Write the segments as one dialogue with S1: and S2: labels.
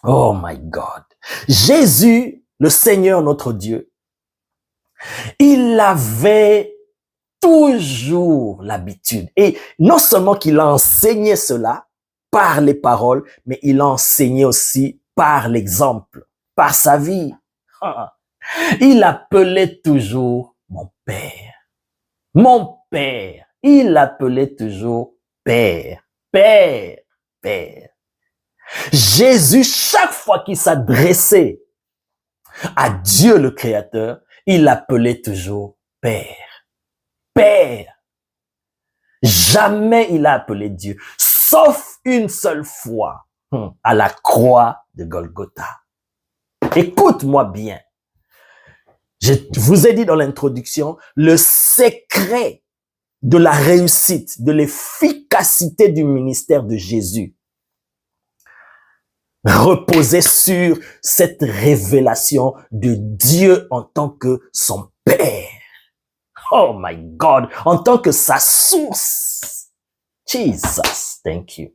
S1: Oh my God. Jésus, le Seigneur notre Dieu, il avait toujours l'habitude. Et non seulement qu'il a enseigné cela par les paroles, mais il a enseigné aussi par l'exemple, par sa vie. Il appelait toujours mon Père. Mon Père. Il appelait toujours Père. Père. Père. Jésus, chaque fois qu'il s'adressait à Dieu le Créateur, il l'appelait toujours Père. Père. Jamais il a appelé Dieu, sauf une seule fois, à la croix de Golgotha. Écoute-moi bien. Je vous ai dit dans l'introduction, le secret de la réussite, de l'efficacité du ministère de Jésus reposait sur cette révélation de Dieu en tant que son Père. Oh my God, en tant que sa source. Jesus, thank you.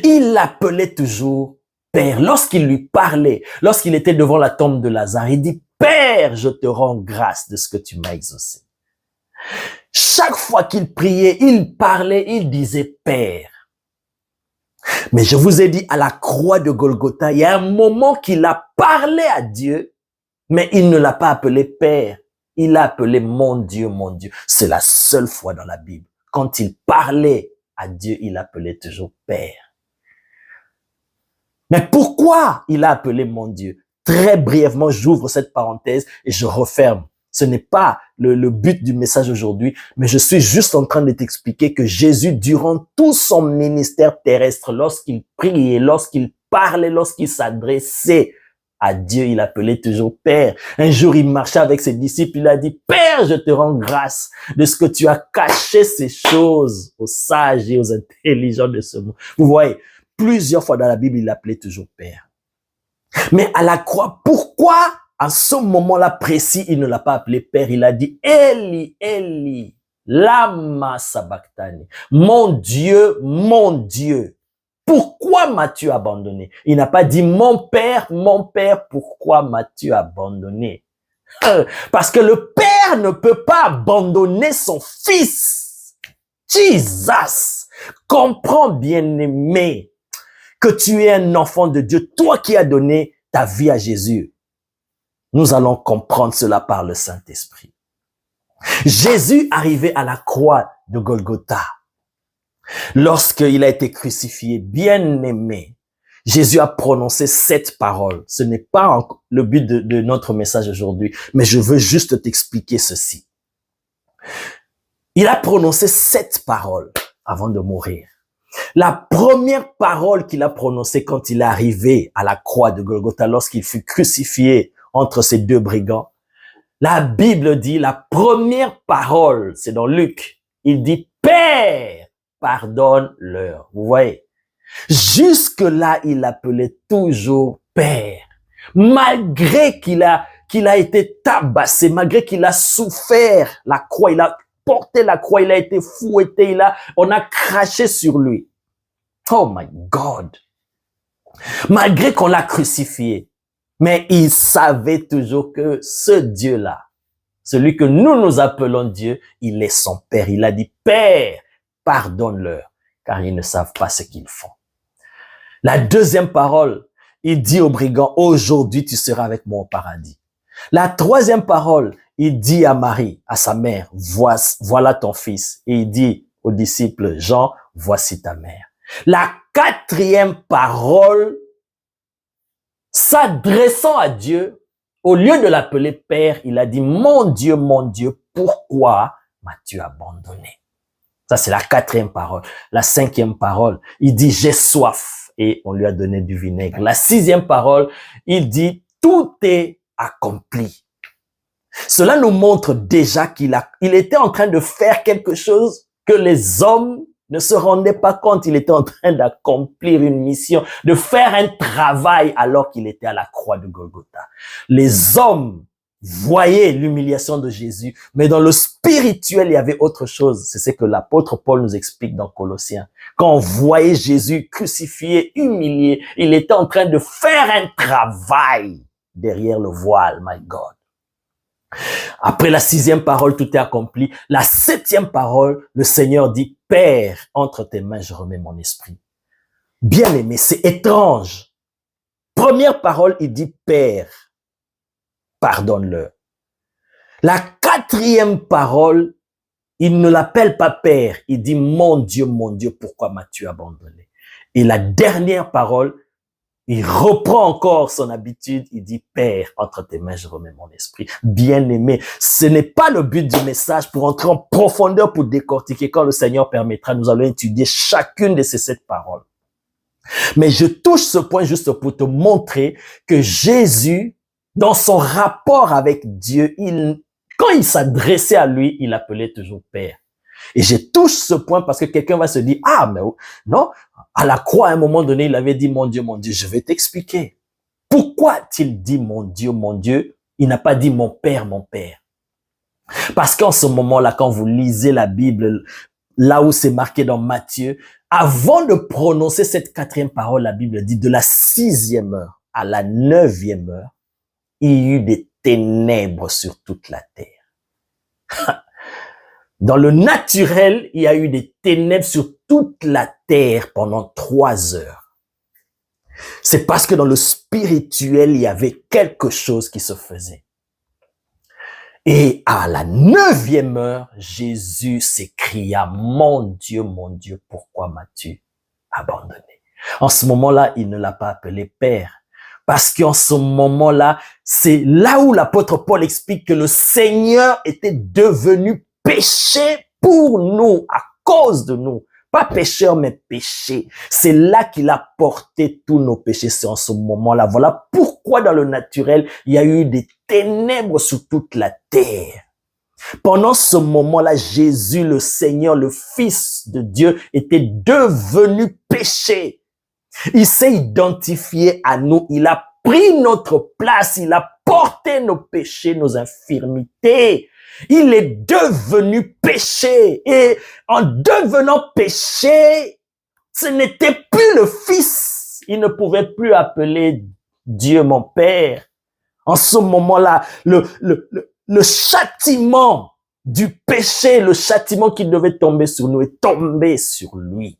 S1: Il l'appelait toujours Père. Lorsqu'il lui parlait, lorsqu'il était devant la tombe de Lazare, il dit, Père, je te rends grâce de ce que tu m'as exaucé. Chaque fois qu'il priait, il parlait, il disait Père. Mais je vous ai dit, à la croix de Golgotha, il y a un moment qu'il a parlé à Dieu, mais il ne l'a pas appelé Père. Il l'a appelé mon Dieu, mon Dieu. C'est la seule fois dans la Bible. Quand il parlait à Dieu, il l'appelait toujours Père. Mais pourquoi il a appelé mon Dieu? Très brièvement, j'ouvre cette parenthèse et je referme. Ce n'est pas le but du message aujourd'hui, mais je suis juste en train de t'expliquer que Jésus, durant tout son ministère terrestre, lorsqu'il priait, lorsqu'il parlait, lorsqu'il s'adressait à Dieu, il appelait toujours Père. Un jour, il marchait avec ses disciples, il a dit, Père, je te rends grâce de ce que tu as caché ces choses aux sages et aux intelligents de ce monde. Vous voyez, plusieurs fois dans la Bible, il l'appelait toujours Père. Mais à la croix, pourquoi à ce moment-là précis, il ne l'a pas appelé Père? Il a dit, Eli, Eli, lama sabachthani. Mon Dieu, pourquoi m'as-tu abandonné? Il n'a pas dit, mon Père, pourquoi m'as-tu abandonné? Parce que le Père ne peut pas abandonner son Fils. Jesus! Comprends, bien-aimé, que tu es un enfant de Dieu, toi qui as donné ta vie à Jésus. Nous allons comprendre cela par le Saint-Esprit. Jésus arrivait à la croix de Golgotha. Lorsqu'il a été crucifié, bien-aimé, Jésus a prononcé cette parole. Ce n'est pas le but de notre message aujourd'hui, mais je veux juste t'expliquer ceci. Il a prononcé cette parole avant de mourir. La première parole qu'il a prononcée quand il est arrivé à la croix de Golgotha, lorsqu'il fut crucifié entre ces deux brigands, la Bible dit, la première parole, c'est dans Luc, il dit, Père, pardonne-leur. Vous voyez? Jusque-là, il appelait toujours Père. Malgré qu'il a été tabassé, malgré qu'il a souffert la croix, il a porté la croix, il a été fouetté, on a craché sur lui. Oh my God! Malgré qu'on l'a crucifié, mais il savait toujours que ce Dieu-là, celui que nous appelons Dieu, il est son Père. Il a dit, Père, pardonne-leur, car ils ne savent pas ce qu'ils font. La deuxième parole, il dit aux brigands, aujourd'hui tu seras avec moi au paradis. La troisième parole, il dit à Marie, à sa mère, voilà ton fils. Et il dit aux disciples, Jean, voici ta mère. La quatrième parole, s'adressant à Dieu, au lieu de l'appeler Père, il a dit, mon Dieu, pourquoi m'as-tu abandonné? Ça, c'est la quatrième parole. La cinquième parole, il dit, j'ai soif, et on lui a donné du vinaigre. La sixième parole, il dit, tout est accompli. Cela nous montre déjà qu'il était en train de faire quelque chose que les hommes ne se rendaient pas compte. Il était en train d'accomplir une mission, de faire un travail alors qu'il était à la croix de Golgotha. Les hommes voyait l'humiliation de Jésus, mais dans le spirituel, il y avait autre chose. C'est ce que l'apôtre Paul nous explique dans Colossiens. Quand on voyait Jésus crucifié, humilié, il était en train de faire un travail derrière le voile, my God. Après la 6e parole, tout est accompli. La 7e parole, le Seigneur dit, Père, entre tes mains, je remets mon esprit. Bien aimé, c'est étrange. Première parole, il dit, Père, pardonne-leur. La 4e parole, il ne l'appelle pas Père, il dit, mon Dieu, pourquoi m'as-tu abandonné? Et la dernière parole, il reprend encore son habitude, il dit, Père, entre tes mains, je remets mon esprit. Bien-aimé, ce n'est pas le but du message pour entrer en profondeur, pour décortiquer. Quand le Seigneur permettra, nous allons étudier chacune de ces 7 paroles. Mais je touche ce point juste pour te montrer que Jésus, dans son rapport avec Dieu, quand il s'adressait à lui, il appelait toujours Père. Et je touche ce point parce que quelqu'un va se dire, ah, mais non, à la croix, à un moment donné, il avait dit, mon Dieu, je vais t'expliquer. Pourquoi a-t-il dit, mon Dieu, il n'a pas dit, mon Père, mon Père. Parce qu'en ce moment-là, quand vous lisez la Bible, là où c'est marqué dans Matthieu, avant de prononcer cette 4e parole, la Bible dit, de la 6e heure à la 9e heure, il y a eu des ténèbres sur toute la terre. Dans le naturel, il y a eu des ténèbres sur toute la terre pendant 3 heures. C'est parce que dans le spirituel, il y avait quelque chose qui se faisait. Et à la 9e heure, Jésus s'écria, mon Dieu, pourquoi m'as-tu abandonné? En ce moment-là, il ne l'a pas appelé Père. Parce qu'en ce moment-là, c'est là où l'apôtre Paul explique que le Seigneur était devenu péché pour nous, à cause de nous. Pas pécheur, mais péché. C'est là qu'il a porté tous nos péchés. C'est en ce moment-là. Voilà pourquoi dans le naturel, il y a eu des ténèbres sur toute la terre. Pendant ce moment-là, Jésus, le Seigneur, le Fils de Dieu, était devenu péché. Il s'est identifié à nous. Il a pris notre place. Il a porté nos péchés, nos infirmités. Il est devenu péché. Et en devenant péché, ce n'était plus le Fils. Il ne pouvait plus appeler Dieu mon Père. En ce moment-là, le châtiment du péché, le châtiment qui devait tomber sur nous est tombé sur lui.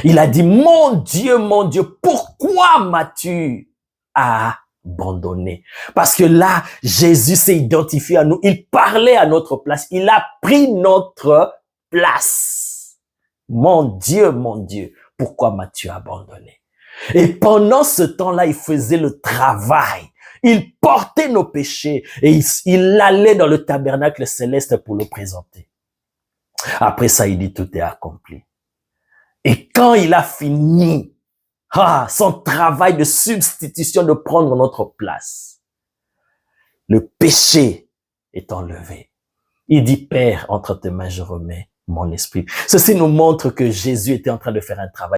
S1: Il a dit, mon Dieu, pourquoi m'as-tu abandonné? Parce que là, Jésus s'est identifié à nous. Il parlait à notre place. Il a pris notre place. Mon Dieu, pourquoi m'as-tu abandonné? Et pendant ce temps-là, il faisait le travail. Il portait nos péchés et il allait dans le tabernacle céleste pour le présenter. Après ça, il dit, tout est accompli. Et quand il a fini son travail de substitution, de prendre notre place, le péché est enlevé. Il dit, Père, entre tes mains, je remets mon esprit. Ceci nous montre que Jésus était en train de faire un travail.